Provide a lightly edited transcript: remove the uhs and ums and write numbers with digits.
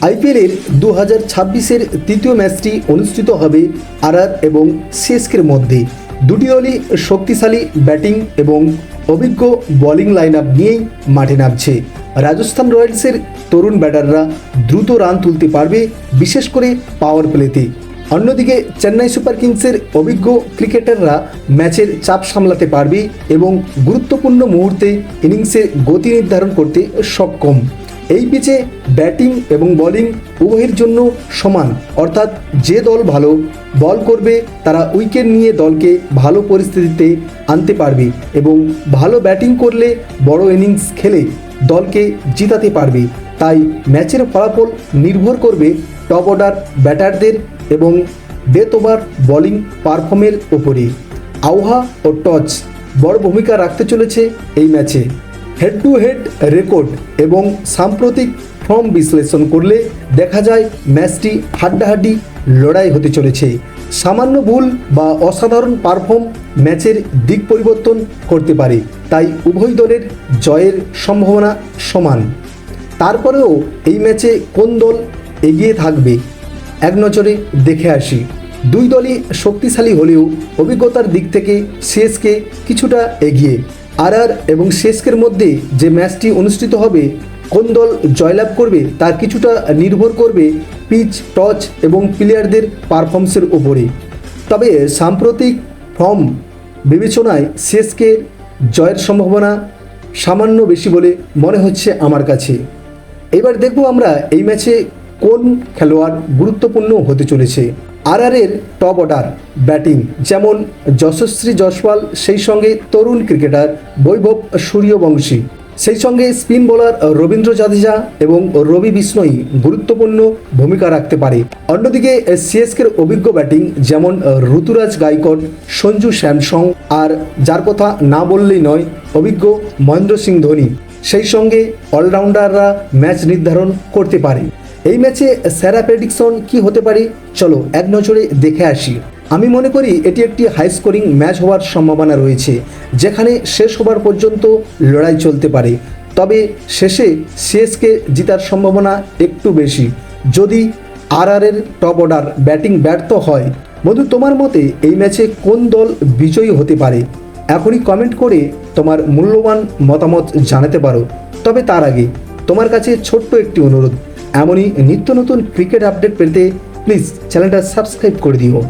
আইপিএলের 2026-এর তৃতীয় ম্যাচটি অনুষ্ঠিত হবে আরআর এবং সিএসকের মধ্যে। দুটি দলই শক্তিশালী ব্যাটিং এবং অভিজ্ঞ বোলিং লাইন আপ নিয়েই মাঠে নামছে। রাজস্থান রয়্যালসের তরুণ ব্যাটাররা দ্রুত রান তুলতে পারবে, বিশেষ করে পাওয়ার প্লেতে। অন্যদিকে চেন্নাই সুপার কিংসের অভিজ্ঞ ক্রিকেটাররা ম্যাচের চাপ সামলাতে পারবে এবং গুরুত্বপূর্ণ মুহূর্তে ইনিংসের গতি নির্ধারণ করতে সক্ষম। এই পিচে ব্যাটিং এবং বোলিং উভয়ের জন্য সমান, অর্থাৎ যে দল ভালো বল করবে তারা উইকেট নিয়ে দলকে ভালো পরিস্থিতিতে আনতে পারবে এবং ভালো ব্যাটিং করলে বড় ইনিংস খেলে দলকে জিতাতে পারবে। তাই ম্যাচের ফলাফল নির্ভর করবে টপ অর্ডার ব্যাটারদের এবং ডেথ ওভার বোলিং পারফর্মের ওপরে। আবহাওয়া ও টস বড় ভূমিকা রাখতে চলেছে এই ম্যাচে। হেড টু হেড রেকর্ড এবং সাম্প্রতিক ফর্ম বিশ্লেষণ করলে দেখা যায় ম্যাচটি হাড্ডাহাড্ডি লড়াই হতে চলেছে। সামান্য ভুল বা অসাধারণ পারফর্ম ম্যাচের দিক পরিবর্তন করতে পারে, তাই উভয় দলের জয়ের সম্ভাবনা সমান। তারপরেও এই ম্যাচে কোন দল এগিয়ে থাকবে এক নজরে দেখে আসি। দুই দলই শক্তিশালী হলেও অভিজ্ঞতার দিক থেকে সিএসকে কিছুটা এগিয়ে। আরআর এবং সিএসকের মধ্যে যে ম্যাচটি অনুষ্ঠিত হবে, কোন দল জয়লাভ করবে তার কিছুটা নির্ভর করবে পিচ, টচ এবং প্লেয়ারদের পারফরমেন্সের উপরে। তবে সাম্প্রতিক ফর্ম বিবেচনায় সিএসকে জয়ের সম্ভাবনা সামান্য বেশি বলে মনে হচ্ছে আমার কাছে। এবার দেখব আমরা এই ম্যাচে কোন খেলোয়াড় গুরুত্বপূর্ণ হতে চলেছে। আরআরের টপ অর্ডার ব্যাটিং যেমন যশস্বী জয়সওয়াল, সেই সঙ্গে তরুণ ক্রিকেটার বৈভব সূর্যবংশী, সেই সঙ্গে স্পিন বোলার রবীন্দ্র জাদেজা এবং রবি বিষ্ণই গুরুত্বপূর্ণ ভূমিকা রাখতে পারে। অন্যদিকে সিএসকের অভিজ্ঞ ব্যাটিং যেমন ঋতুরাজ গায়কোয়াড়, সঞ্জু স্যামসং, আর যার কথা না বললেই নয় অভিজ্ঞ মহেন্দ্র সিং ধোনি, সেই সঙ্গে অলরাউন্ডাররা ম্যাচ নির্ধারণ করতে পারে। এই ম্যাচে সেরা প্রেডিকশন কি হতে পারে, চলো এক নজরে দেখে আসি। আমি মনে করি এটি একটি হাই স্কোরিং ম্যাচ হওয়ার সম্ভাবনা রয়েছে, যেখানে শেষ ওভার পর্যন্ত লড়াই চলতে পারে। তবে শেষে সিএসকে জিতার সম্ভাবনা একটু বেশি যদি আরআরের টপ অর্ডার ব্যাটিং ব্যর্থ হয়। বন্ধু, তোমার মতে এই ম্যাচে কোন দল বিজয়ী হতে পারে? এখনই কমেন্ট করে তোমার মূল্যবান মতামত জানাতে পারো। তবে তার আগে তোমার কাছে ছোট্ট একটি অনুরোধ, এমনই নিত্য নতুন ক্রিকেট আপডেট পেতে প্লিজ চ্যানেলটা সাবস্ক্রাইব করে দিও।